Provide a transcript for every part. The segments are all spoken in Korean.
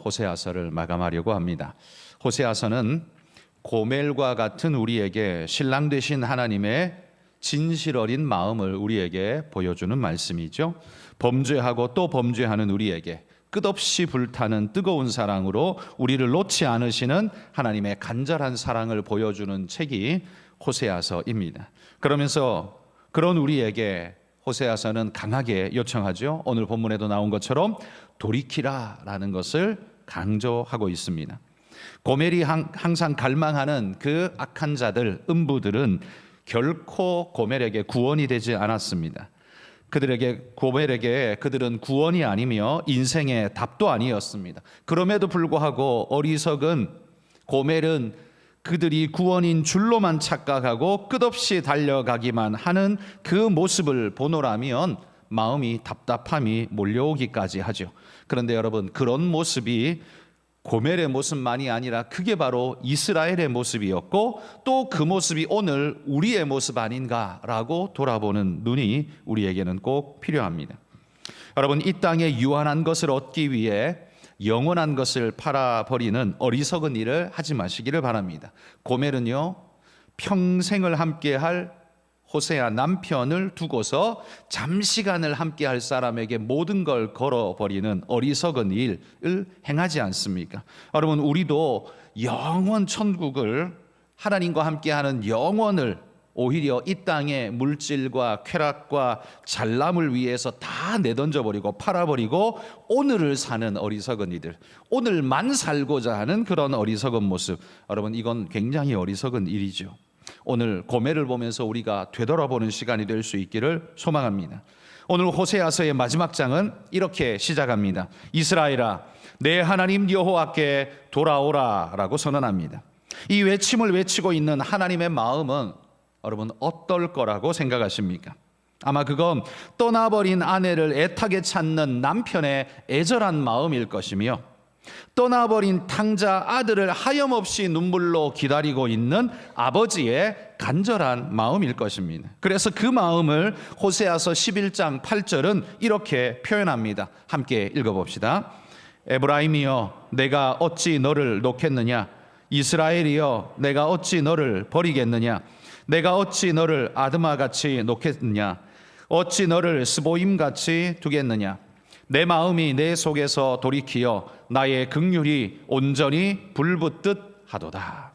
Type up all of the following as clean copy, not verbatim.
호세아서를 마감하려고 합니다. 호세아서는 고멜과 같은 우리에게 신랑 되신 하나님의 진실 어린 마음을 우리에게 보여주는 말씀이죠. 범죄하고 또 범죄하는 우리에게 끝없이 불타는 뜨거운 사랑으로 우리를 놓지 않으시는 하나님의 간절한 사랑을 보여주는 책이 호세아서입니다. 그러면서 그런 우리에게 호세아서는 강하게 요청하죠. 오늘 본문에도 나온 것처럼 돌이키라라는 것을 강조하고 있습니다. 고멜이 항상 갈망하는 그 악한 자들, 음부들은 결코 고멜에게 구원이 되지 않았습니다. 고멜에게 그들은 구원이 아니며 인생의 답도 아니었습니다. 그럼에도 불구하고 어리석은 고멜은 그들이 구원인 줄로만 착각하고 끝없이 달려가기만 하는 그 모습을 보노라면 마음이 답답함이 몰려오기까지 하죠. 그런데 여러분, 그런 모습이 고멜의 모습만이 아니라 그게 바로 이스라엘의 모습이었고 또 그 모습이 오늘 우리의 모습 아닌가라고 돌아보는 눈이 우리에게는 꼭 필요합니다. 여러분, 이 땅에 유한한 것을 얻기 위해 영원한 것을 팔아버리는 어리석은 일을 하지 마시기를 바랍니다. 고멜은요, 평생을 함께할 호세아 남편을 두고서 잠시간을 함께할 사람에게 모든 걸 걸어버리는 어리석은 일을 행하지 않습니까? 여러분, 우리도 영원 천국을, 하나님과 함께하는 영원을 오히려 이 땅의 물질과 쾌락과 잘남을 위해서 다 내던져버리고 팔아버리고 오늘을 사는 어리석은 이들, 오늘만 살고자 하는 그런 어리석은 모습, 여러분, 이건 굉장히 어리석은 일이죠. 오늘 고멜을 보면서 우리가 되돌아보는 시간이 될 수 있기를 소망합니다. 오늘 호세아서의 마지막 장은 이렇게 시작합니다. 이스라엘아, 내 하나님 여호와께 돌아오라 라고 선언합니다. 이 외침을 외치고 있는 하나님의 마음은 여러분 어떨 거라고 생각하십니까? 아마 그건 떠나버린 아내를 애타게 찾는 남편의 애절한 마음일 것이며, 떠나버린 탕자 아들을 하염없이 눈물로 기다리고 있는 아버지의 간절한 마음일 것입니다. 그래서 그 마음을 호세아서 11장 8절은 이렇게 표현합니다. 함께 읽어봅시다. 에브라임이여, 내가 어찌 너를 놓겠느냐? 이스라엘이여, 내가 어찌 너를 버리겠느냐? 내가 어찌 너를 아드마같이 놓겠느냐? 어찌 너를 스보임같이 두겠느냐? 내 마음이 내 속에서 돌이키어 나의 긍휼이 온전히 불붙듯 하도다.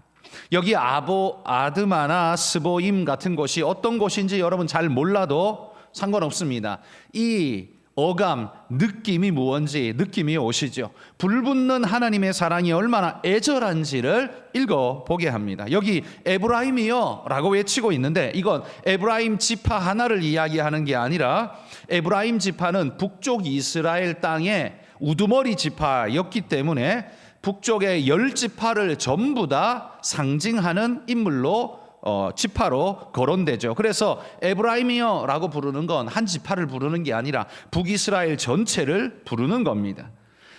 여기 아드마나 스보임 같은 곳이 어떤 곳인지 여러분 잘 몰라도 상관없습니다. 이 어감, 느낌이 무언지 느낌이 오시죠. 불붙는 하나님의 사랑이 얼마나 애절한지를 읽어보게 합니다. 여기 에브라임이여 라고 외치고 있는데, 이건 에브라임 지파 하나를 이야기하는 게 아니라 에브라임 지파는 북쪽 이스라엘 땅의 우두머리 지파였기 때문에 북쪽의 10지파를 전부 다 상징하는 인물로 지파로 거론되죠. 그래서 에브라임이여 라고 부르는 건 한 지파를 부르는 게 아니라 북이스라엘 전체를 부르는 겁니다.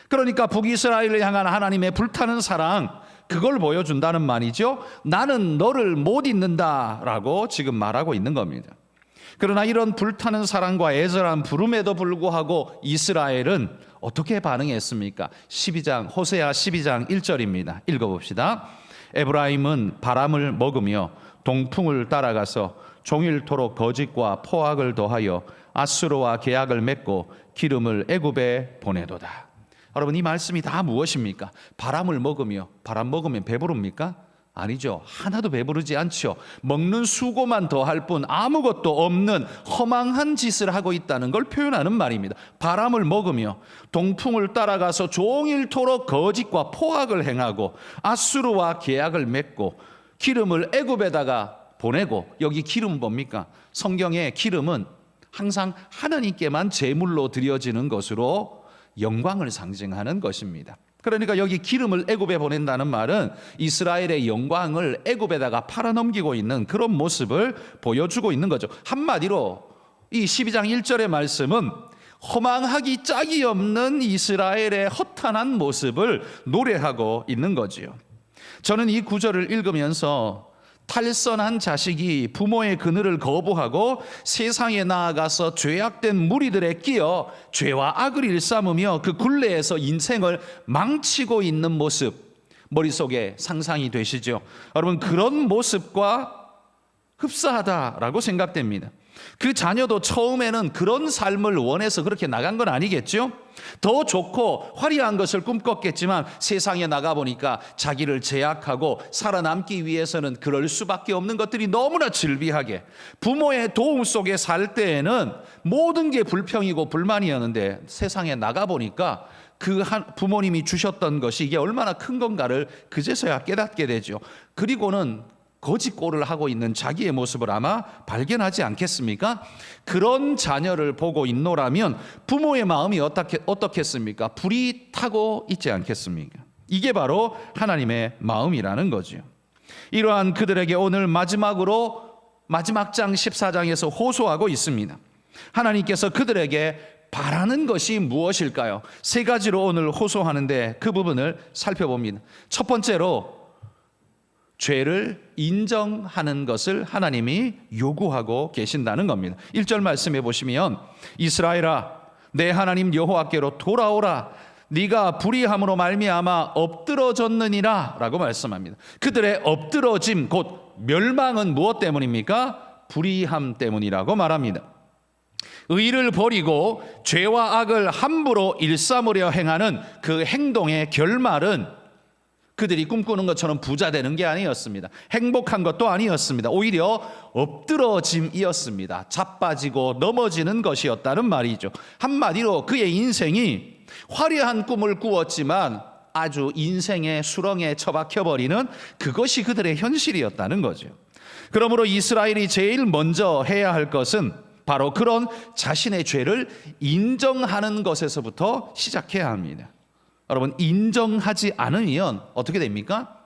그러니까 북이스라엘을 향한 하나님의 불타는 사랑, 그걸 보여준다는 말이죠. 나는 너를 못 잊는다 라고 지금 말하고 있는 겁니다. 그러나 이런 불타는 사랑과 애절한 부름에도 불구하고 이스라엘은 어떻게 반응했습니까? 호세아 12장 1절입니다. 읽어봅시다. 에브라임은 바람을 먹으며 동풍을 따라가서 종일토록 거짓과 포악을 더하여 아수르와 계약을 맺고 기름을 애굽에 보내도다. 여러분, 이 말씀이 다 무엇입니까? 바람 먹으면 배부릅니까? 아니죠. 하나도 배부르지 않죠. 먹는 수고만 더할 뿐 아무것도 없는 허망한 짓을 하고 있다는 걸 표현하는 말입니다. 바람을 먹으며 동풍을 따라가서 종일토록 거짓과 포악을 행하고 아수르와 계약을 맺고 기름을 애굽에다가 보내고, 여기 기름 뭡니까? 성경의 기름은 항상 하나님께만 제물로 드려지는 것으로 영광을 상징하는 것입니다. 그러니까 여기 기름을 애굽에 보낸다는 말은 이스라엘의 영광을 애굽에다가 팔아넘기고 있는 그런 모습을 보여주고 있는 거죠. 한마디로 이 12장 1절의 말씀은 허망하기 짝이 없는 이스라엘의 허탄한 모습을 노래하고 있는 거지요. 저는 이 구절을 읽으면서 탈선한 자식이 부모의 그늘을 거부하고 세상에 나아가서 죄악된 무리들에 끼어 죄와 악을 일삼으며 그 굴레에서 인생을 망치고 있는 모습, 머릿속에 상상이 되시죠? 여러분, 그런 모습과 흡사하다라고 생각됩니다. 그 자녀도 처음에는 그런 삶을 원해서 그렇게 나간 건 아니겠죠? 더 좋고 화려한 것을 꿈꿨겠지만 세상에 나가보니까 자기를 제약하고 살아남기 위해서는 그럴 수밖에 없는 것들이 너무나 질비하게, 부모의 도움 속에 살 때에는 모든 게 불평이고 불만이었는데 세상에 나가보니까 그 부모님이 주셨던 것이 이게 얼마나 큰 건가를 그제서야 깨닫게 되죠. 그리고는 거짓골을 하고 있는 자기의 모습을 아마 발견하지 않겠습니까? 그런 자녀를 보고 있노라면 부모의 마음이 어떻겠습니까? 불이 타고 있지 않겠습니까? 이게 바로 하나님의 마음이라는 거죠. 이러한 그들에게 오늘 마지막 장 14장에서 호소하고 있습니다. 하나님께서 그들에게 바라는 것이 무엇일까요? 세 가지로 오늘 호소하는데 그 부분을 살펴봅니다. 첫 번째로 죄를 인정하는 것을 하나님이 요구하고 계신다는 겁니다. 1절 말씀해 보시면 이스라엘아 내 하나님 여호와께로 돌아오라 네가 불의함으로 말미암아 엎드러졌느니라 라고 말씀합니다. 그들의 엎드러짐 곧 멸망은 무엇 때문입니까? 불의함 때문이라고 말합니다. 의를 버리고 죄와 악을 함부로 일삼으려 행하는 그 행동의 결말은 그들이 꿈꾸는 것처럼 부자 되는 게 아니었습니다. 행복한 것도 아니었습니다. 오히려 엎드러짐이었습니다. 자빠지고 넘어지는 것이었다는 말이죠. 한마디로 그의 인생이 화려한 꿈을 꾸었지만 아주 인생의 수렁에 처박혀버리는 그것이 그들의 현실이었다는 거죠. 그러므로 이스라엘이 제일 먼저 해야 할 것은 바로 그런 자신의 죄를 인정하는 것에서부터 시작해야 합니다. 여러분, 인정하지 않으면 어떻게 됩니까?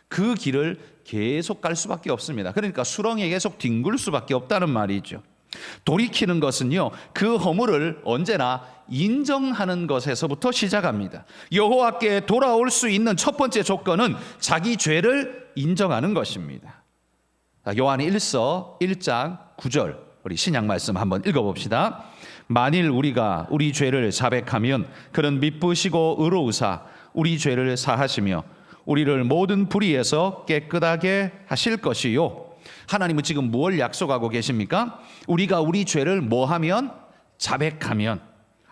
그 길을 계속 갈 수밖에 없습니다. 그러니까 수렁에 계속 뒹굴 수밖에 없다는 말이죠. 돌이키는 것은요, 그 허물을 언제나 인정하는 것에서부터 시작합니다. 여호와께 돌아올 수 있는 첫 번째 조건은 자기 죄를 인정하는 것입니다. 요한 1서 1장 9절 우리 신약 말씀 한번 읽어봅시다. 만일 우리가 우리 죄를 자백하면 그는 미쁘시고 의로우사 우리 죄를 사하시며 우리를 모든 불의에서 깨끗하게 하실 것이요. 하나님은 지금 뭘 약속하고 계십니까? 우리가 우리 죄를 뭐하면? 자백하면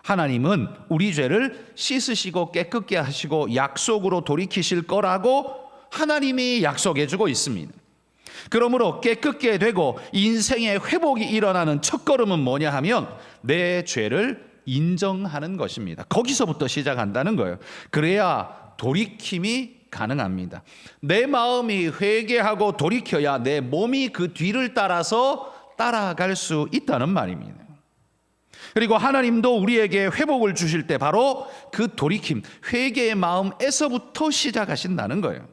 하나님은 우리 죄를 씻으시고 깨끗게 하시고 약속으로 돌이키실 거라고 하나님이 약속해 주고 있습니다. 그러므로 깨끗게 되고 인생의 회복이 일어나는 첫걸음은 뭐냐 하면 내 죄를 인정하는 것입니다. 거기서부터 시작한다는 거예요. 그래야 돌이킴이 가능합니다. 내 마음이 회개하고 돌이켜야 내 몸이 그 뒤를 따라서 따라갈 수 있다는 말입니다. 그리고 하나님도 우리에게 회복을 주실 때 바로 그 돌이킴, 회개의 마음에서부터 시작하신다는 거예요.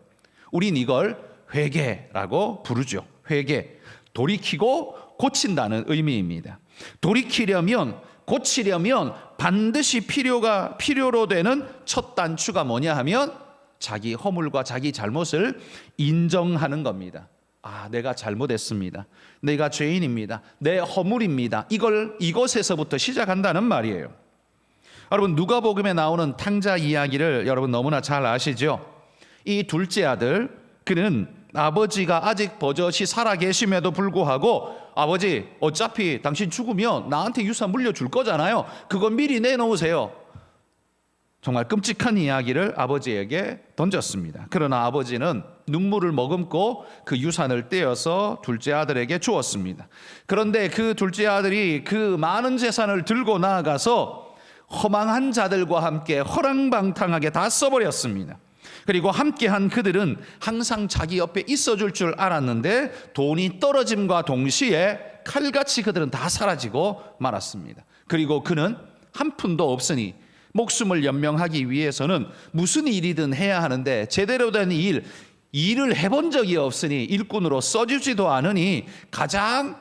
우린 이걸 회개라고 부르죠. 회개, 돌이키고 고친다는 의미입니다. 돌이키려면, 고치려면 반드시 필요로 되는 첫 단추가 뭐냐 하면 자기 허물과 자기 잘못을 인정하는 겁니다. 아, 내가 잘못했습니다. 내가 죄인입니다. 내 허물입니다. 이것에서부터 시작한다는 말이에요. 여러분, 누가복음에 나오는 탕자 이야기를 여러분 너무나 잘 아시죠? 이 둘째 아들, 그는 아버지가 아직 버젓이 살아계심에도 불구하고 아버지 어차피 당신 죽으면 나한테 유산 물려줄 거잖아요. 그건 미리 내놓으세요. 정말 끔찍한 이야기를 아버지에게 던졌습니다. 그러나 아버지는 눈물을 머금고 그 유산을 떼어서 둘째 아들에게 주었습니다. 그런데 그 둘째 아들이 그 많은 재산을 들고 나아가서 허망한 자들과 함께 허랑방탕하게 다 써버렸습니다. 그리고 함께한 그들은 항상 자기 옆에 있어줄 줄 알았는데 돈이 떨어짐과 동시에 칼같이 그들은 다 사라지고 말았습니다. 그리고 그는 한 푼도 없으니 목숨을 연명하기 위해서는 무슨 일이든 해야 하는데 제대로 된 일을 해본 적이 없으니 일꾼으로 써주지도 않으니 가장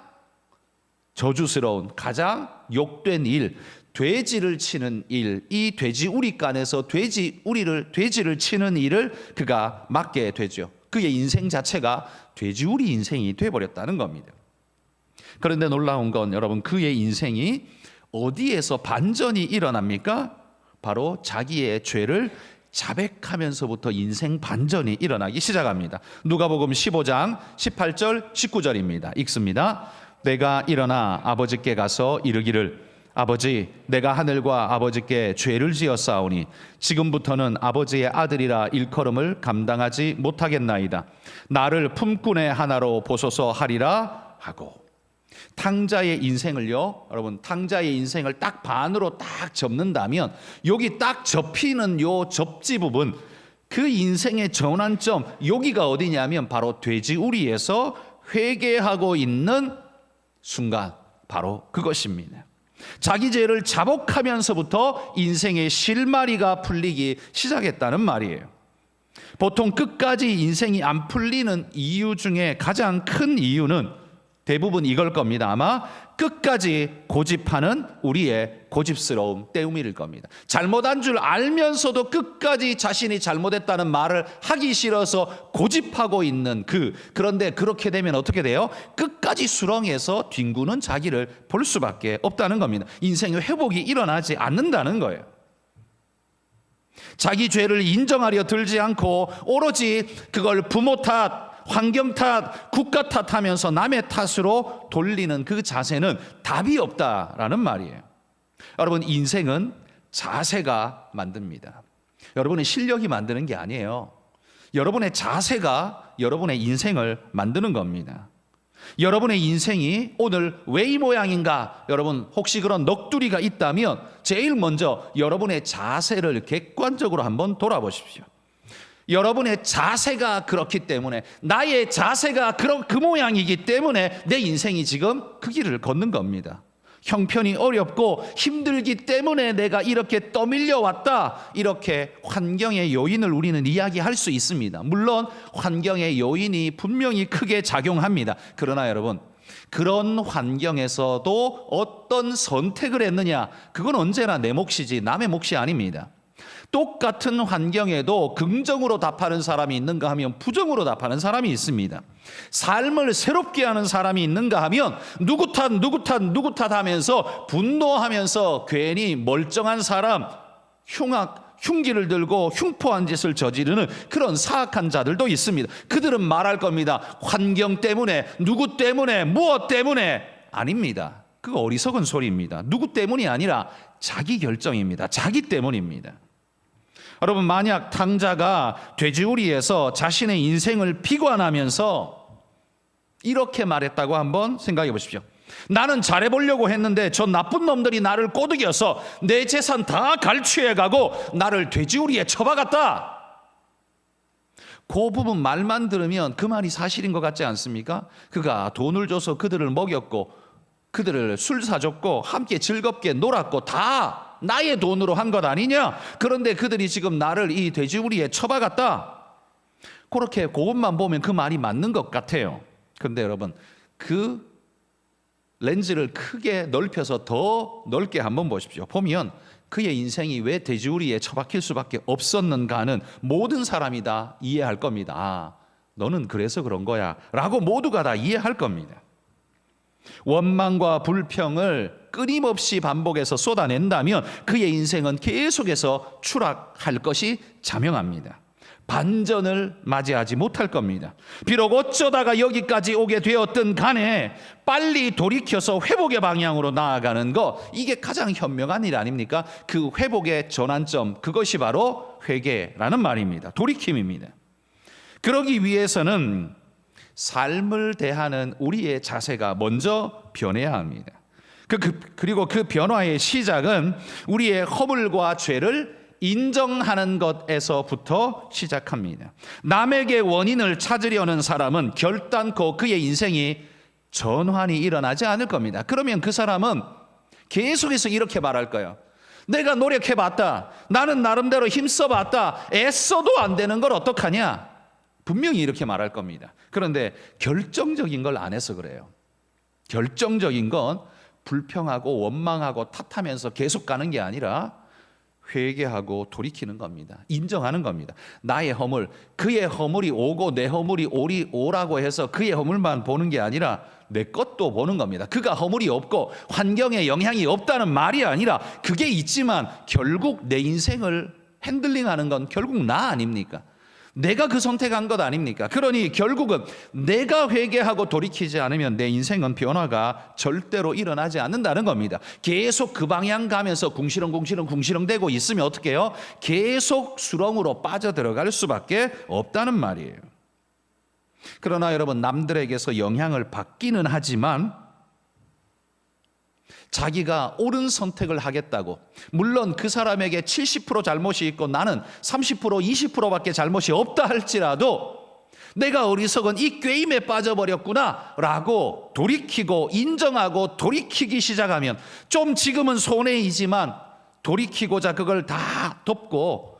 저주스러운, 가장 욕된 일, 돼지를 치는 일, 이 돼지 우리간에서 돼지를 치는 일을 그가 맡게 되죠. 그의 인생 자체가 돼지우리 인생이 돼버렸다는 겁니다. 그런데 놀라운 건 여러분, 그의 인생이 어디에서 반전이 일어납니까? 바로 자기의 죄를 자백하면서부터 인생 반전이 일어나기 시작합니다. 누가복음 15장 18절 19절입니다. 읽습니다. 내가 일어나 아버지께 가서 이르기를 아버지, 내가 하늘과 아버지께 죄를 지었사오니 지금부터는 아버지의 아들이라 일컬음을 감당하지 못하겠나이다. 나를 품꾼의 하나로 보소서 하리라 하고. 탕자의 인생을요, 여러분, 탕자의 인생을 딱 반으로 딱 접는다면 여기 딱 접히는 요 접지 부분, 그 인생의 전환점, 여기가 어디냐면 바로 돼지우리에서 회개하고 있는 순간, 바로 그것입니다. 자기 죄를 자복하면서부터 인생의 실마리가 풀리기 시작했다는 말이에요. 보통 끝까지 인생이 안 풀리는 이유 중에 가장 큰 이유는 대부분 이걸 겁니다. 아마 끝까지 고집하는 우리의 고집스러움 때문일 겁니다. 잘못한 줄 알면서도 끝까지 자신이 잘못했다는 말을 하기 싫어서 고집하고 있는 그런데 그렇게 되면 어떻게 돼요? 끝까지 수렁에서 뒹구는 자기를 볼 수밖에 없다는 겁니다. 인생의 회복이 일어나지 않는다는 거예요. 자기 죄를 인정하려 들지 않고 오로지 그걸 부모 탓, 환경 탓, 국가 탓하면서 남의 탓으로 돌리는 그 자세는 답이 없다라는 말이에요. 여러분, 인생은 자세가 만듭니다. 여러분의 실력이 만드는 게 아니에요. 여러분의 자세가 여러분의 인생을 만드는 겁니다. 여러분의 인생이 오늘 왜 이 모양인가? 여러분, 혹시 그런 넋두리가 있다면 제일 먼저 여러분의 자세를 객관적으로 한번 돌아보십시오. 여러분의 자세가 그렇기 때문에, 나의 자세가 그 모양이기 때문에 내 인생이 지금 그 길을 걷는 겁니다. 형편이 어렵고 힘들기 때문에 내가 이렇게 떠밀려 왔다, 이렇게 환경의 요인을 우리는 이야기할 수 있습니다. 물론 환경의 요인이 분명히 크게 작용합니다. 그러나 여러분, 그런 환경에서도 어떤 선택을 했느냐, 그건 언제나 내 몫이지 남의 몫이 아닙니다. 똑같은 환경에도 긍정으로 답하는 사람이 있는가 하면 부정으로 답하는 사람이 있습니다. 삶을 새롭게 하는 사람이 있는가 하면 누구 탓 하면서 분노하면서 괜히 멀쩡한 사람, 흉기를 들고 흉포한 짓을 저지르는 그런 사악한 자들도 있습니다. 그들은 말할 겁니다. 환경 때문에, 누구 때문에, 무엇 때문에. 아닙니다. 그거 어리석은 소리입니다. 누구 때문이 아니라 자기 결정입니다. 자기 때문입니다. 여러분, 만약 탕자가 돼지우리에서 자신의 인생을 비관하면서 이렇게 말했다고 한번 생각해 보십시오. 나는 잘해보려고 했는데 저 나쁜 놈들이 나를 꼬드겨서 내 재산 다 갈취해가고 나를 돼지우리에 처박았다. 그 부분 말만 들으면 그 말이 사실인 것 같지 않습니까? 그가 돈을 줘서 그들을 먹였고 그들을 술 사줬고 함께 즐겁게 놀았고 다 나의 돈으로 한 것 아니냐? 그런데 그들이 지금 나를 이 돼지우리에 처박았다. 그렇게 그것만 보면 그 말이 맞는 것 같아요. 그런데 여러분, 그 렌즈를 크게 넓혀서 더 넓게 한번 보십시오. 보면 그의 인생이 왜 돼지우리에 처박힐 수밖에 없었는가는 모든 사람이 다 이해할 겁니다. 아, 너는 그래서 그런 거야 라고 모두가 다 이해할 겁니다. 원망과 불평을 끊임없이 반복해서 쏟아낸다면 그의 인생은 계속해서 추락할 것이 자명합니다. 반전을 맞이하지 못할 겁니다. 비록 어쩌다가 여기까지 오게 되었든 간에 빨리 돌이켜서 회복의 방향으로 나아가는 것, 이게 가장 현명한 일 아닙니까? 그 회복의 전환점, 그것이 바로 회개라는 말입니다. 돌이킴입니다. 그러기 위해서는 삶을 대하는 우리의 자세가 먼저 변해야 합니다. 그리고 그 변화의 시작은 우리의 허물과 죄를 인정하는 것에서부터 시작합니다. 남에게 원인을 찾으려는 사람은 결단코 그의 인생이 전환이 일어나지 않을 겁니다. 그러면 그 사람은 계속해서 이렇게 말할 거예요. 내가 노력해봤다. 나는 나름대로 힘써봤다. 애써도 안 되는 걸 어떡하냐? 분명히 이렇게 말할 겁니다. 그런데 결정적인 걸 안 해서 그래요. 결정적인 건 불평하고 원망하고 탓하면서 계속 가는 게 아니라 회개하고 돌이키는 겁니다. 인정하는 겁니다. 나의 허물, 그의 허물이 오고 내 허물이 오라고 해서 그의 허물만 보는 게 아니라 내 것도 보는 겁니다. 그가 허물이 없고 환경에 영향이 없다는 말이 아니라 그게 있지만 결국 내 인생을 핸들링하는 건 결국 나 아닙니까? 내가 그 선택한 것 아닙니까? 그러니 결국은 내가 회개하고 돌이키지 않으면 내 인생은 변화가 절대로 일어나지 않는다는 겁니다. 계속 그 방향 가면서 궁시렁대고 있으면 어떻게 해요? 계속 수렁으로 빠져들어갈 수밖에 없다는 말이에요. 그러나 여러분, 남들에게서 영향을 받기는 하지만 자기가 옳은 선택을 하겠다고, 물론 그 사람에게 70% 잘못이 있고 나는 30%, 20%밖에 잘못이 없다 할지라도 내가 어리석은 이 게임에 빠져버렸구나 라고 돌이키고 인정하고 돌이키기 시작하면, 좀 지금은 손해이지만 돌이키고자 그걸 다 덮고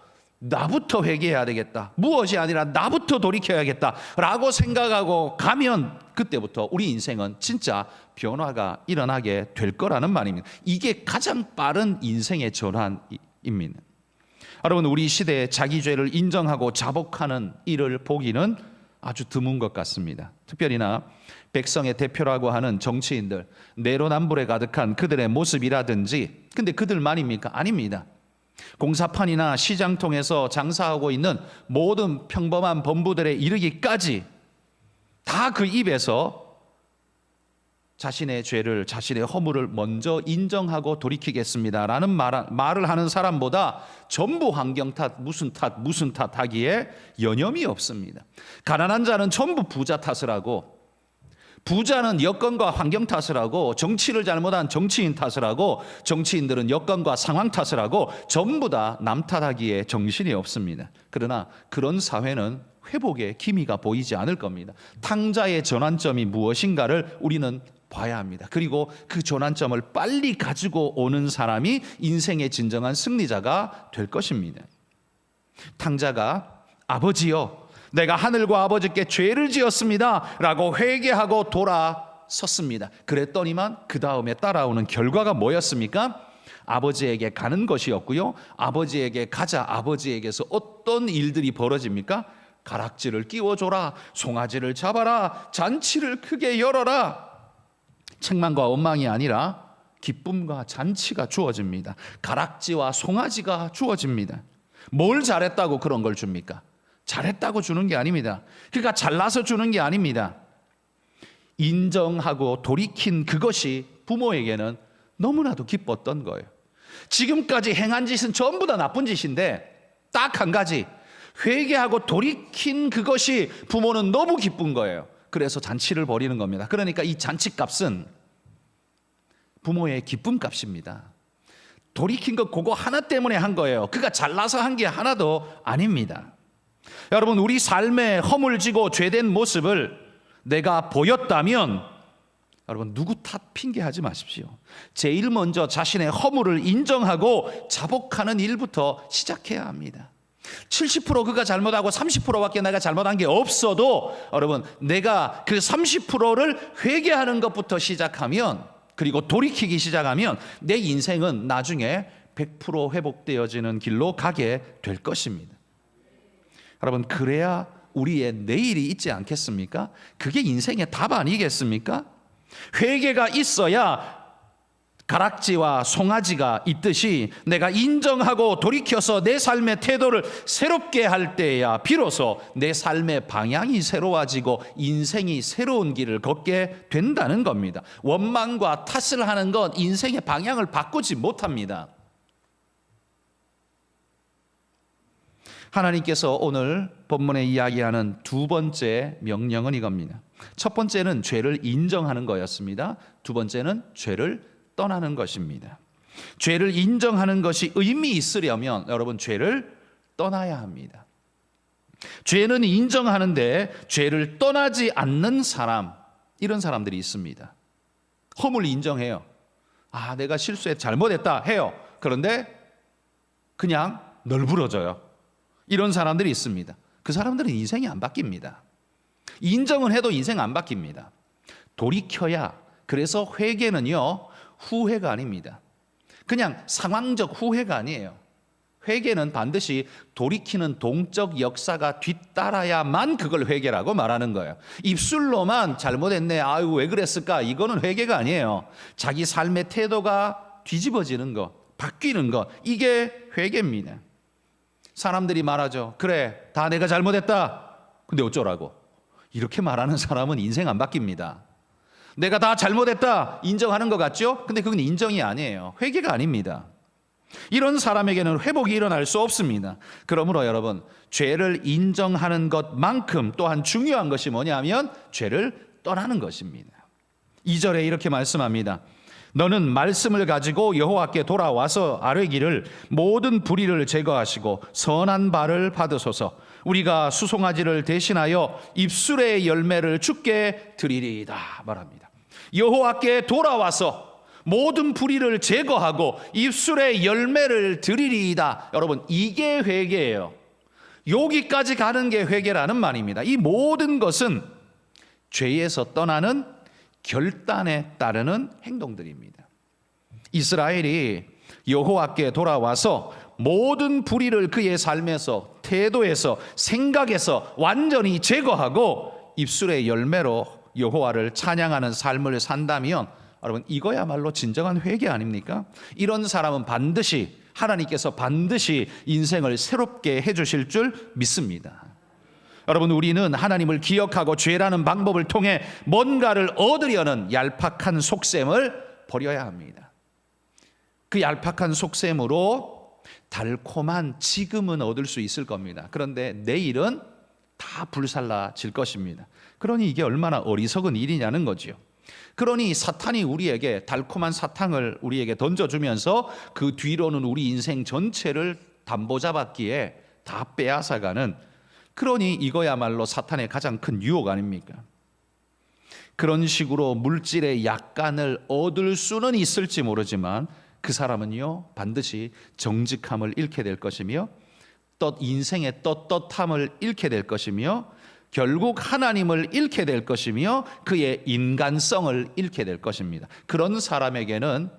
나부터 회개해야 되겠다, 무엇이 아니라 나부터 돌이켜야겠다 라고 생각하고 가면 그때부터 우리 인생은 진짜 변화가 일어나게 될 거라는 말입니다. 이게 가장 빠른 인생의 전환입니다. 여러분, 우리 시대에 자기 죄를 인정하고 자복하는 일을 보기는 아주 드문 것 같습니다. 특별히나 백성의 대표라고 하는 정치인들, 내로남불에 가득한 그들의 모습이라든지, 근데 그들만입니까? 아닙니다. 공사판이나 시장 통해서 장사하고 있는 모든 평범한 범부들에 이르기까지 다 그 입에서 자신의 죄를, 자신의 허물을 먼저 인정하고 돌이키겠습니다라는 말을 하는 사람보다 전부 환경 탓, 무슨 탓 하기에 여념이 없습니다. 가난한 자는 전부 부자 탓을 하고, 부자는 여건과 환경 탓을 하고, 정치를 잘못한 정치인 탓을 하고, 정치인들은 여건과 상황 탓을 하고, 전부 다 남 탓하기에 정신이 없습니다. 그러나 그런 사회는 회복의 기미가 보이지 않을 겁니다. 탕자의 전환점이 무엇인가를 우리는 봐야 합니다. 그리고 그 전환점을 빨리 가지고 오는 사람이 인생의 진정한 승리자가 될 것입니다. 탕자가 아버지여, 내가 하늘과 아버지께 죄를 지었습니다 라고 회개하고 돌아섰습니다. 그랬더니만 그 다음에 따라오는 결과가 뭐였습니까? 아버지에게 가는 것이었고요, 아버지에게 가자 아버지에게서 어떤 일들이 벌어집니까? 가락지를 끼워줘라, 송아지를 잡아라, 잔치를 크게 열어라. 책망과 원망이 아니라 기쁨과 잔치가 주어집니다. 가락지와 송아지가 주어집니다. 뭘 잘했다고 그런 걸 줍니까? 잘했다고 주는 게 아닙니다. 그러니까 잘나서 주는 게 아닙니다. 인정하고 돌이킨 그것이 부모에게는 너무나도 기뻤던 거예요. 지금까지 행한 짓은 전부 다 나쁜 짓인데 딱 한 가지, 회개하고 돌이킨 그것이 부모는 너무 기쁜 거예요. 그래서 잔치를 벌이는 겁니다. 그러니까 이 잔치값은 부모의 기쁨값입니다. 돌이킨 거 그거 하나 때문에 한 거예요. 그가 잘나서 한 게 하나도 아닙니다. 여러분, 우리 삶에 허물지고 죄된 모습을 내가 보였다면 여러분, 누구 탓 핑계하지 마십시오. 제일 먼저 자신의 허물을 인정하고 자복하는 일부터 시작해야 합니다. 70% 그가 잘못하고 30%밖에 내가 잘못한 게 없어도 여러분, 내가 그 30%를 회개하는 것부터 시작하면, 그리고 돌이키기 시작하면 내 인생은 나중에 100% 회복되어지는 길로 가게 될 것입니다. 여러분, 그래야 우리의 내일이 있지 않겠습니까? 그게 인생의 답 아니겠습니까? 회개가 있어야 가락지와 송아지가 있듯이 내가 인정하고 돌이켜서 내 삶의 태도를 새롭게 할 때야 비로소 내 삶의 방향이 새로워지고 인생이 새로운 길을 걷게 된다는 겁니다. 원망과 탓을 하는 건 인생의 방향을 바꾸지 못합니다. 하나님께서 오늘 본문에 이야기하는 두 번째 명령은 이겁니다. 첫 번째는 죄를 인정하는 거였습니다. 두 번째는 죄를 떠나는 것입니다. 죄를 인정하는 것이 의미 있으려면 여러분, 죄를 떠나야 합니다. 죄는 인정하는데 죄를 떠나지 않는 사람, 이런 사람들이 있습니다. 허물 인정해요. 아, 내가 실수해 잘못했다 해요. 그런데 그냥 널브러져요. 이런 사람들이 있습니다. 그 사람들은 인생이 안 바뀝니다. 인정은 해도 인생 안 바뀝니다. 돌이켜야. 그래서 회개는요, 후회가 아닙니다. 그냥 상황적 후회가 아니에요. 회개는 반드시 돌이키는 동적 역사가 뒤따라야만 그걸 회개라고 말하는 거예요. 입술로만 잘못했네, 아유 왜 그랬을까, 이거는 회개가 아니에요. 자기 삶의 태도가 뒤집어지는 거, 바뀌는 거, 이게 회개입니다. 사람들이 말하죠. 그래, 다 내가 잘못했다. 근데 어쩌라고? 이렇게 말하는 사람은 인생 안 바뀝니다. 내가 다 잘못했다 인정하는 것 같죠? 근데 그건 인정이 아니에요. 회개가 아닙니다. 이런 사람에게는 회복이 일어날 수 없습니다. 그러므로 여러분, 죄를 인정하는 것만큼 또한 중요한 것이 뭐냐면 죄를 떠나는 것입니다. 2절에 이렇게 말씀합니다. 너는 말씀을 가지고 여호와께 돌아와서 아뢰기를 모든 불의를 제거하시고 선한 발을 받으소서. 우리가 수송아지를 대신하여 입술의 열매를 주께 드리리이다 말합니다. 여호와께 돌아와서 모든 불의를 제거하고 입술의 열매를 드리리이다. 여러분, 이게 회개예요. 여기까지 가는 게 회개라는 말입니다. 이 모든 것은 죄에서 떠나는 결단에 따르는 행동들입니다. 이스라엘이 여호와께 돌아와서 모든 불의를 그의 삶에서, 태도에서, 생각에서 완전히 제거하고 입술의 열매로 여호와를 찬양하는 삶을 산다면 여러분, 이거야말로 진정한 회개 아닙니까? 이런 사람은 반드시 하나님께서 반드시 인생을 새롭게 해주실 줄 믿습니다. 여러분, 우리는 하나님을 기억하고 죄라는 방법을 통해 뭔가를 얻으려는 얄팍한 속셈을 버려야 합니다. 그 얄팍한 속셈으로 달콤한 지금은 얻을 수 있을 겁니다. 그런데 내일은 다 불살라질 것입니다. 그러니 이게 얼마나 어리석은 일이냐는 거죠. 그러니 사탄이 우리에게 달콤한 사탕을 우리에게 던져주면서 그 뒤로는 우리 인생 전체를 담보잡았기에 다 빼앗아가는, 그러니 이거야말로 사탄의 가장 큰 유혹 아닙니까? 그런 식으로 물질의 약간을 얻을 수는 있을지 모르지만 그 사람은요 반드시 정직함을 잃게 될 것이며 인생의 떳떳함을 잃게 될 것이며 결국 하나님을 잃게 될 것이며 그의 인간성을 잃게 될 것입니다. 그런 사람에게는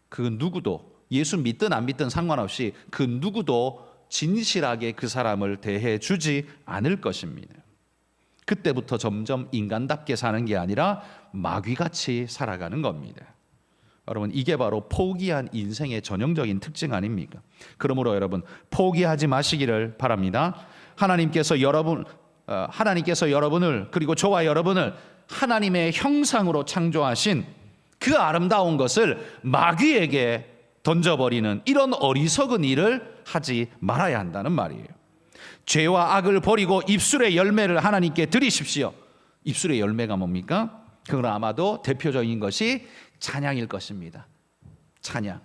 그 누구도, 예수 믿든 안 믿든 상관없이 그 누구도 진실하게 그 사람을 대해 주지 않을 것입니다. 그때부터 점점 인간답게 사는 게 아니라 마귀같이 살아가는 겁니다. 여러분, 이게 바로 포기한 인생의 전형적인 특징 아닙니까? 그러므로 여러분, 포기하지 마시기를 바랍니다. 하나님께서 여러분을, 그리고 저와 여러분을 하나님의 형상으로 창조하신 그 아름다운 것을 마귀에게 던져버리는 이런 어리석은 일을 하지 말아야 한다는 말이에요. 죄와 악을 버리고 입술의 열매를 하나님께 드리십시오. 입술의 열매가 뭡니까? 그건 아마도 대표적인 것이 찬양일 것입니다. 찬양.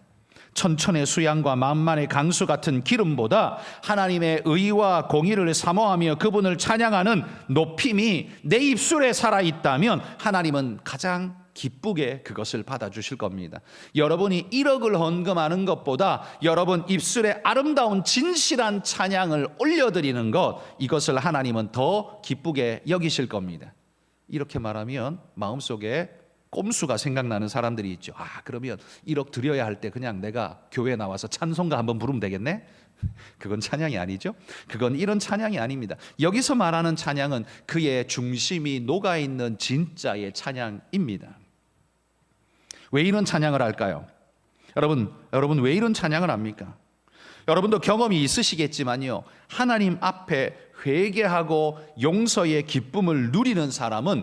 천천의 수양과 만만의 강수 같은 기름보다 하나님의 의와 공의를 사모하며 그분을 찬양하는 높임이 내 입술에 살아있다면 하나님은 가장 기쁘게 그것을 받아주실 겁니다. 여러분이 1억을 헌금하는 것보다 여러분 입술에 아름다운 진실한 찬양을 올려드리는 것, 이것을 하나님은 더 기쁘게 여기실 겁니다. 이렇게 말하면 마음속에 꼼수가 생각나는 사람들이 있죠. 그러면 1억 드려야 할 때 그냥 내가 교회 나와서 찬송가 한번 부르면 되겠네? 그건 찬양이 아니죠. 그건 이런 찬양이 아닙니다. 여기서 말하는 찬양은 그의 중심이 녹아있는 진짜의 찬양입니다. 왜 이런 찬양을 할까요? 여러분 왜 이런 찬양을 합니까? 여러분도 경험이 있으시겠지만요, 하나님 앞에 회개하고 용서의 기쁨을 누리는 사람은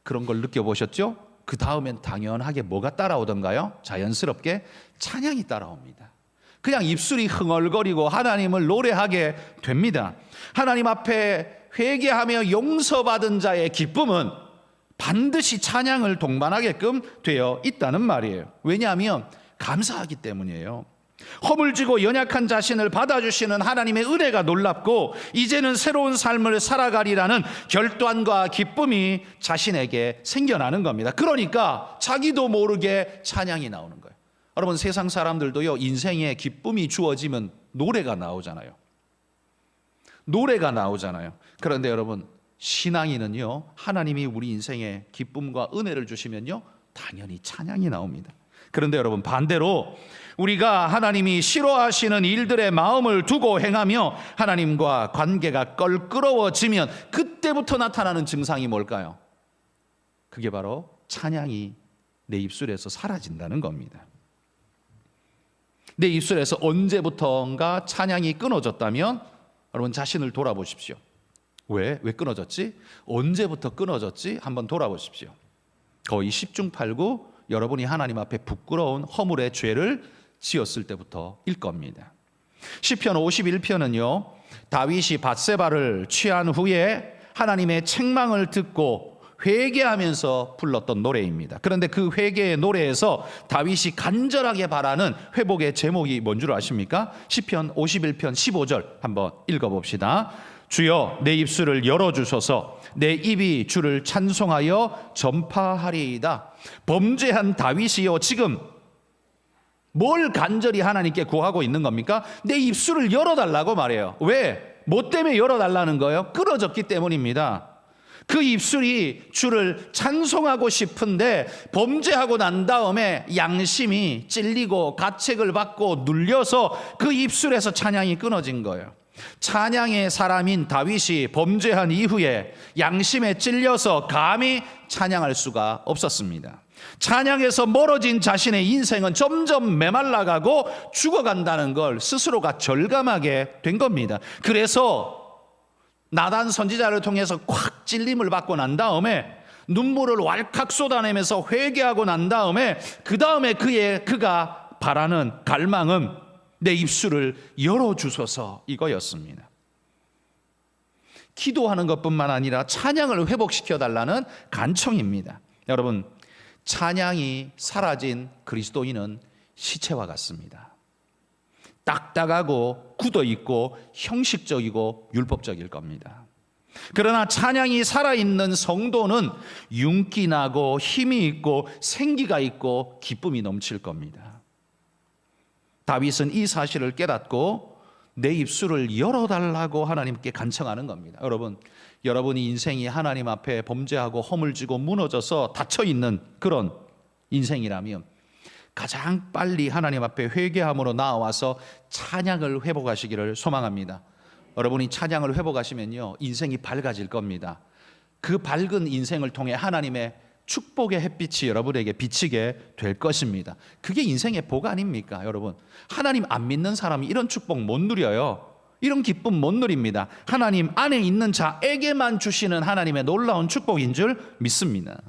그런 걸 느껴보셨죠? 그 다음엔 당연하게 뭐가 따라오던가요? 자연스럽게 찬양이 따라옵니다. 그냥 입술이 흥얼거리고 하나님을 노래하게 됩니다. 하나님 앞에 회개하며 용서받은 자의 기쁨은 반드시 찬양을 동반하게끔 되어 있다는 말이에요. 왜냐하면 감사하기 때문이에요. 허물지고 연약한 자신을 받아주시는 하나님의 은혜가 놀랍고 이제는 새로운 삶을 살아가리라는 결단과 기쁨이 자신에게 생겨나는 겁니다. 그러니까 자기도 모르게 찬양이 나오는 거예요. 여러분, 세상 사람들도요, 인생에 기쁨이 주어지면 노래가 나오잖아요. 그런데 여러분, 신앙인은요, 하나님이 우리 인생에 기쁨과 은혜를 주시면요, 당연히 찬양이 나옵니다. 그런데 여러분, 반대로 우리가 하나님이 싫어하시는 일들의 마음을 두고 행하며 하나님과 관계가 껄끄러워지면 그때부터 나타나는 증상이 뭘까요? 그게 바로 찬양이 내 입술에서 사라진다는 겁니다. 내 입술에서 언제부턴가 찬양이 끊어졌다면 여러분 자신을 돌아보십시오. 왜 끊어졌지? 언제부터 끊어졌지? 한번 돌아보십시오. 거의 10중 8구 여러분이 하나님 앞에 부끄러운 허물의 죄를 지었을 때부터일 겁니다. 시편 51편은요, 다윗이 밧세바를 취한 후에 하나님의 책망을 듣고 회개하면서 불렀던 노래입니다. 그런데 그 회개의 노래에서 다윗이 간절하게 바라는 회복의 제목이 뭔 줄 아십니까? 시편 51편 15절 한번 읽어봅시다. 주여 내 입술을 열어주소서, 내 입이 주를 찬송하여 전파하리이다. 범죄한 다윗이요, 지금 뭘 간절히 하나님께 구하고 있는 겁니까? 내 입술을 열어달라고 말해요. 왜? 뭐 때문에 열어달라는 거예요? 끊어졌기 때문입니다. 그 입술이 주를 찬송하고 싶은데 범죄하고 난 다음에 양심이 찔리고 가책을 받고 눌려서 그 입술에서 찬양이 끊어진 거예요. 찬양의 사람인 다윗이 범죄한 이후에 양심에 찔려서 감히 찬양할 수가 없었습니다. 찬양에서 멀어진 자신의 인생은 점점 메말라가고 죽어간다는 걸 스스로가 절감하게 된 겁니다. 그래서 나단 선지자를 통해서 콱 찔림을 받고 난 다음에 눈물을 왈칵 쏟아내면서 회개하고 난 다음에 그 다음에 그가 바라는 갈망은 내 입술을 열어주소서 이거였습니다. 기도하는 것뿐만 아니라 찬양을 회복시켜달라는 간청입니다. 여러분, 찬양이 사라진 그리스도인은 시체와 같습니다. 딱딱하고 굳어있고 형식적이고 율법적일 겁니다. 그러나 찬양이 살아있는 성도는 윤기 나고 힘이 있고 생기가 있고 기쁨이 넘칠 겁니다. 다윗은 이 사실을 깨닫고 내 입술을 열어달라고 하나님께 간청하는 겁니다. 여러분이 인생이 하나님 앞에 범죄하고 허물지고 무너져서 닫혀있는 그런 인생이라면 가장 빨리 하나님 앞에 회개함으로 나와서 찬양을 회복하시기를 소망합니다. 여러분이 찬양을 회복하시면요, 인생이 밝아질 겁니다. 그 밝은 인생을 통해 하나님의 축복의 햇빛이 여러분에게 비치게 될 것입니다. 그게 인생의 복 아닙니까, 여러분? 하나님 안 믿는 사람이 이런 축복 못 누려요. 이런 기쁨 못 누립니다. 하나님 안에 있는 자에게만 주시는 하나님의 놀라운 축복인 줄 믿습니다.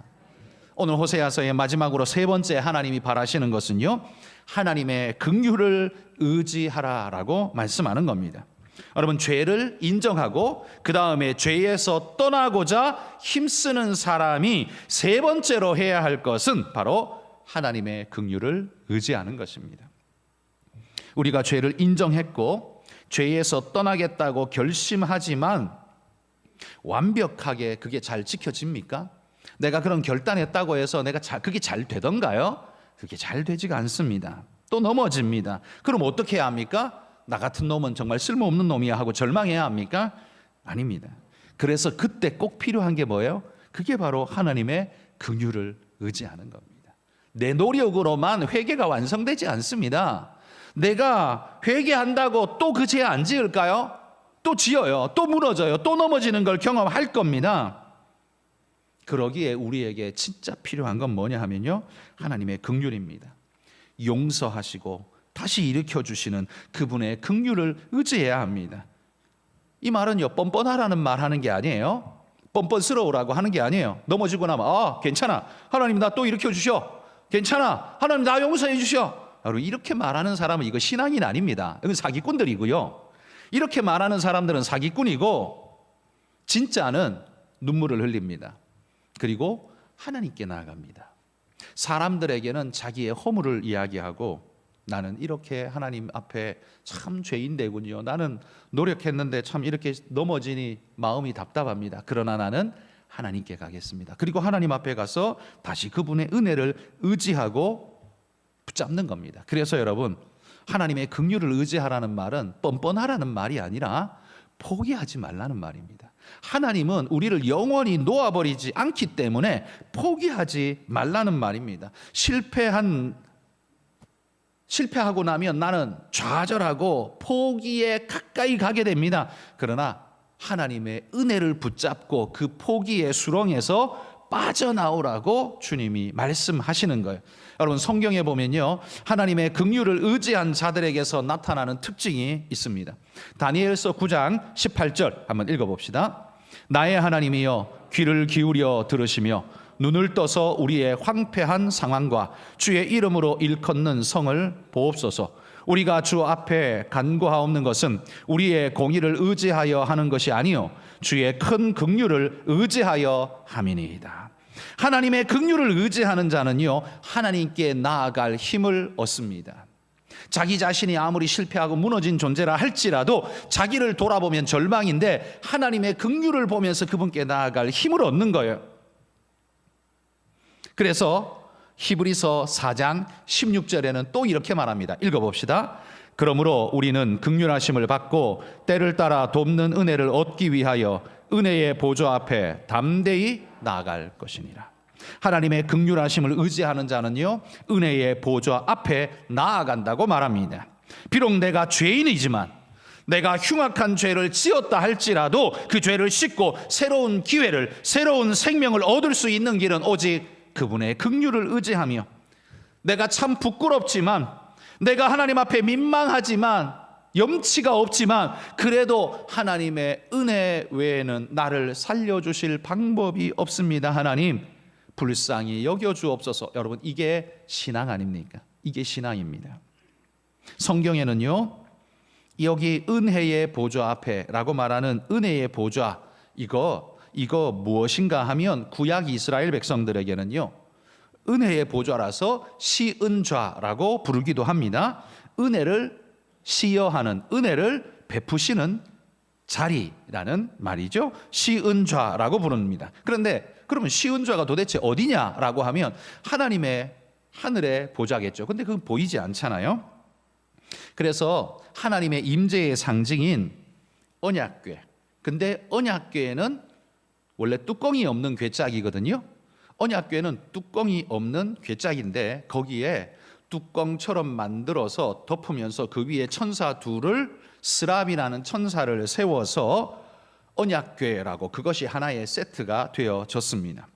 오늘 호세아서의 마지막으로 세 번째 하나님이 바라시는 것은요, 하나님의 긍휼을 의지하라라고 말씀하는 겁니다. 여러분, 죄를 인정하고 그 다음에 죄에서 떠나고자 힘쓰는 사람이 세 번째로 해야 할 것은 바로 하나님의 긍휼을 의지하는 것입니다. 우리가 죄를 인정했고 죄에서 떠나겠다고 결심하지만 완벽하게 그게 잘 지켜집니까? 내가 그런 결단했다고 해서 그게 잘 되던가요? 그게 잘 되지가 않습니다. 또 넘어집니다. 그럼 어떻게 해야 합니까? 나 같은 놈은 정말 쓸모없는 놈이야 하고 절망해야 합니까? 아닙니다. 그래서 그때 꼭 필요한 게 뭐예요? 그게 바로 하나님의 긍휼을 의지하는 겁니다. 내 노력으로만 회개가 완성되지 않습니다. 내가 회개한다고 또 그 죄 안 지을까요? 또 지어요. 또 무너져요. 또 넘어지는 걸 경험할 겁니다. 그러기에 우리에게 진짜 필요한 건 뭐냐 하면요, 하나님의 긍휼입니다. 용서하시고 다시 일으켜주시는 그분의 긍휼을 의지해야 합니다. 이 말은요, 뻔뻔하라는 말 하는 게 아니에요. 뻔뻔스러우라고 하는 게 아니에요. 넘어지고 나면 괜찮아, 하나님 나 또 일으켜주셔. 괜찮아, 하나님 나 용서해 주셔. 여러분, 이렇게 말하는 사람은 이거 신앙인 아닙니다. 이건 사기꾼들이고요. 이렇게 말하는 사람들은 사기꾼이고 진짜는 눈물을 흘립니다. 그리고 하나님께 나아갑니다. 사람들에게는 자기의 허물을 이야기하고 나는 이렇게 하나님 앞에 참 죄인되군요. 나는 노력했는데 참 이렇게 넘어지니 마음이 답답합니다. 그러나 나는 하나님께 가겠습니다. 그리고 하나님 앞에 가서 다시 그분의 은혜를 의지하고 붙잡는 겁니다. 그래서 여러분, 하나님의 긍휼을 의지하라는 말은 뻔뻔하라는 말이 아니라 포기하지 말라는 말입니다. 하나님은 우리를 영원히 놓아버리지 않기 때문에 포기하지 말라는 말입니다. 실패한 실패하고 나면 나는 좌절하고 포기에 가까이 가게 됩니다. 그러나 하나님의 은혜를 붙잡고 그 포기의 수렁에서 빠져나오라고 주님이 말씀하시는 거예요. 여러분, 성경에 보면요, 하나님의 긍휼을 의지한 자들에게서 나타나는 특징이 있습니다. 다니엘서 9장 18절 한번 읽어봅시다. 나의 하나님이여, 귀를 기울여 들으시며 눈을 떠서 우리의 황폐한 상황과 주의 이름으로 일컫는 성을 보옵소서. 우리가 주 앞에 간구하옵는 것은 우리의 공의를 의지하여 하는 것이 아니요 주의 큰 긍휼을 의지하여 함이니이다. 하나님의 긍휼을 의지하는 자는요, 하나님께 나아갈 힘을 얻습니다. 자기 자신이 아무리 실패하고 무너진 존재라 할지라도 자기를 돌아보면 절망인데 하나님의 긍휼을 보면서 그분께 나아갈 힘을 얻는 거예요. 그래서 히브리서 4장 16절에는 또 이렇게 말합니다. 읽어봅시다. 그러므로 우리는 긍휼하심을 받고 때를 따라 돕는 은혜를 얻기 위하여 은혜의 보좌 앞에 담대히 나아갈 것이니라. 하나님의 긍휼하심을 의지하는 자는요, 은혜의 보좌 앞에 나아간다고 말합니다. 비록 내가 죄인이지만, 내가 흉악한 죄를 지었다 할지라도 그 죄를 씻고 새로운 기회를, 새로운 생명을 얻을 수 있는 길은 오직 그분의 긍휼을 의지하며, 내가 참 부끄럽지만, 내가 하나님 앞에 민망하지만, 염치가 없지만 그래도 하나님의 은혜 외에는 나를 살려주실 방법이 없습니다. 하나님 불쌍히 여겨주옵소서. 여러분, 이게 신앙 아닙니까? 이게 신앙입니다. 성경에는요, 여기 은혜의 보좌 앞에 라고 말하는 은혜의 보좌, 이거 무엇인가 하면 구약 이스라엘 백성들에게는요, 은혜의 보좌라서 시은좌라고 부르기도 합니다. 은혜를 시여하는, 은혜를 베푸시는 자리라는 말이죠. 시은좌라고 부릅니다. 그런데 그러면 시은좌가 도대체 어디냐라고 하면 하나님의 하늘의 보좌겠죠. 근데 그건 보이지 않잖아요. 그래서 하나님의 임재의 상징인 언약궤. 근데 언약궤에는 원래 뚜껑이 없는 궤짝이거든요. 언약궤는 뚜껑이 없는 궤짝인데 거기에 뚜껑처럼 만들어서 덮으면서 그 위에 천사 둘을, 스랍이라는 천사를 세워서 언약궤라고, 그것이 하나의 세트가 되어졌습니다.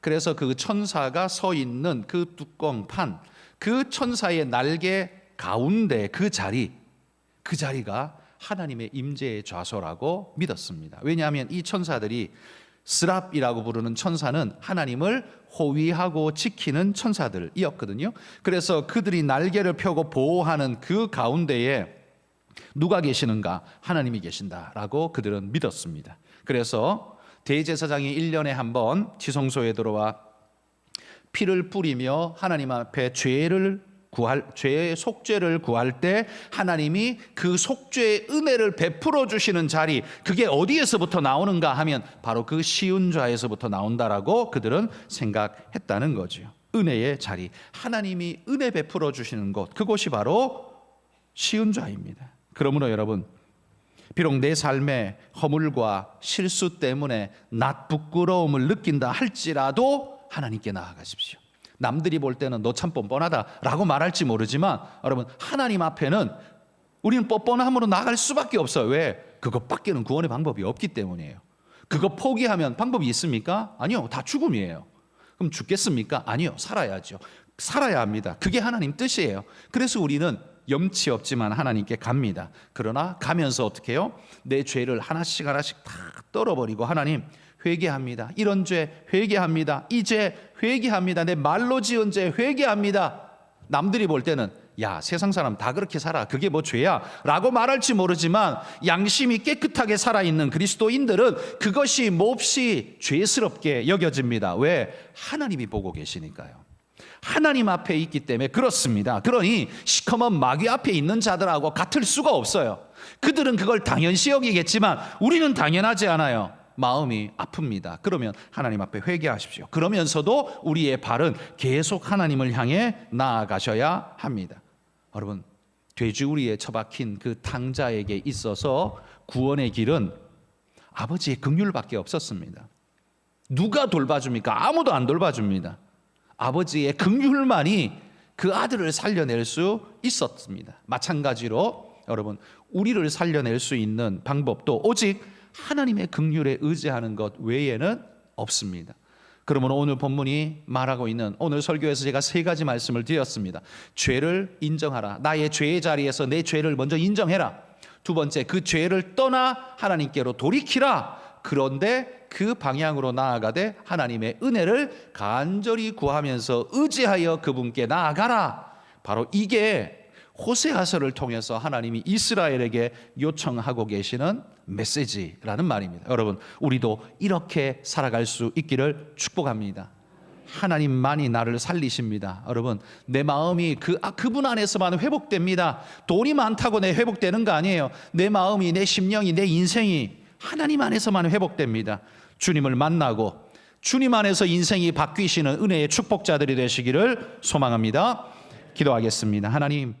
그래서 그 천사가 서 있는 그 뚜껑판, 그 천사의 날개 가운데 그 자리가 하나님의 임재의 좌소라고 믿었습니다. 왜냐하면 이 천사들이, 스랍이라고 부르는 천사는 하나님을 호위하고 지키는 천사들이었거든요. 그래서 그들이 날개를 펴고 보호하는 그 가운데에 누가 계시는가? 하나님이 계신다라고 그들은 믿었습니다. 그래서 대제사장이 1년에 한 번 지성소에 들어와 피를 뿌리며 하나님 앞에 죄의 속죄를 구할 때 하나님이 그 속죄의 은혜를 베풀어 주시는 자리, 그게 어디에서부터 나오는가 하면 바로 그 시은좌에서부터 나온다라고 그들은 생각했다는 거죠. 은혜의 자리, 하나님이 은혜 베풀어 주시는 곳, 그곳이 바로 시은좌입니다. 그러므로 여러분, 비록 내 삶의 허물과 실수 때문에 낯 부끄러움을 느낀다 할지라도 하나님께 나아가십시오. 남들이 볼 때는 너 참 뻔뻔하다라고 말할지 모르지만 여러분, 하나님 앞에는 우리는 뻔뻔함으로 나갈 수밖에 없어요. 왜? 그것밖에는 구원의 방법이 없기 때문이에요. 그거 포기하면 방법이 있습니까? 아니요. 다 죽음이에요. 그럼 죽겠습니까? 아니요. 살아야죠. 살아야 합니다. 그게 하나님 뜻이에요. 그래서 우리는 염치 없지만 하나님께 갑니다. 그러나 가면서 어떻게 해요? 내 죄를 하나씩 하나씩 다 떨어버리고, 하나님 회개합니다. 이런 죄 회개합니다. 이 죄 회개합니다. 내 말로 지은 죄 회개합니다. 남들이 볼 때는 야, 세상 사람 다 그렇게 살아, 그게 뭐 죄야? 라고 말할지 모르지만 양심이 깨끗하게 살아있는 그리스도인들은 그것이 몹시 죄스럽게 여겨집니다. 왜? 하나님이 보고 계시니까요. 하나님 앞에 있기 때문에 그렇습니다. 그러니 시커먼 마귀 앞에 있는 자들하고 같을 수가 없어요. 그들은 그걸 당연시 여기겠지만 우리는 당연하지 않아요. 마음이 아픕니다. 그러면 하나님 앞에 회개하십시오. 그러면서도 우리의 발은 계속 하나님을 향해 나아가셔야 합니다. 여러분, 돼지우리에 처박힌 그 탕자에게 있어서 구원의 길은 아버지의 긍휼밖에 없었습니다. 누가 돌봐줍니까? 아무도 안 돌봐줍니다. 아버지의 긍휼만이 그 아들을 살려낼 수 있었습니다. 마찬가지로 여러분, 우리를 살려낼 수 있는 방법도 오직 하나님의 긍휼에 의지하는 것 외에는 없습니다. 그러면 오늘 본문이 말하고 있는, 오늘 설교에서 제가 세 가지 말씀을 드렸습니다. 죄를 인정하라. 나의 죄의 자리에서 내 죄를 먼저 인정해라. 두 번째, 그 죄를 떠나 하나님께로 돌이키라. 그런데 그 방향으로 나아가되 하나님의 은혜를 간절히 구하면서 의지하여 그분께 나아가라. 바로 이게 호세아서를 통해서 하나님이 이스라엘에게 요청하고 계시는 메시지라는 말입니다. 여러분, 우리도 이렇게 살아갈 수 있기를 축복합니다. 하나님만이 나를 살리십니다. 여러분, 내 마음이 그분 안에서만 회복됩니다. 돈이 많다고 내 회복되는 거 아니에요. 내 마음이, 내 심령이, 내 인생이 하나님 안에서만 회복됩니다. 주님을 만나고 주님 안에서 인생이 바뀌시는 은혜의 축복자들이 되시기를 소망합니다. 기도하겠습니다. 하나님,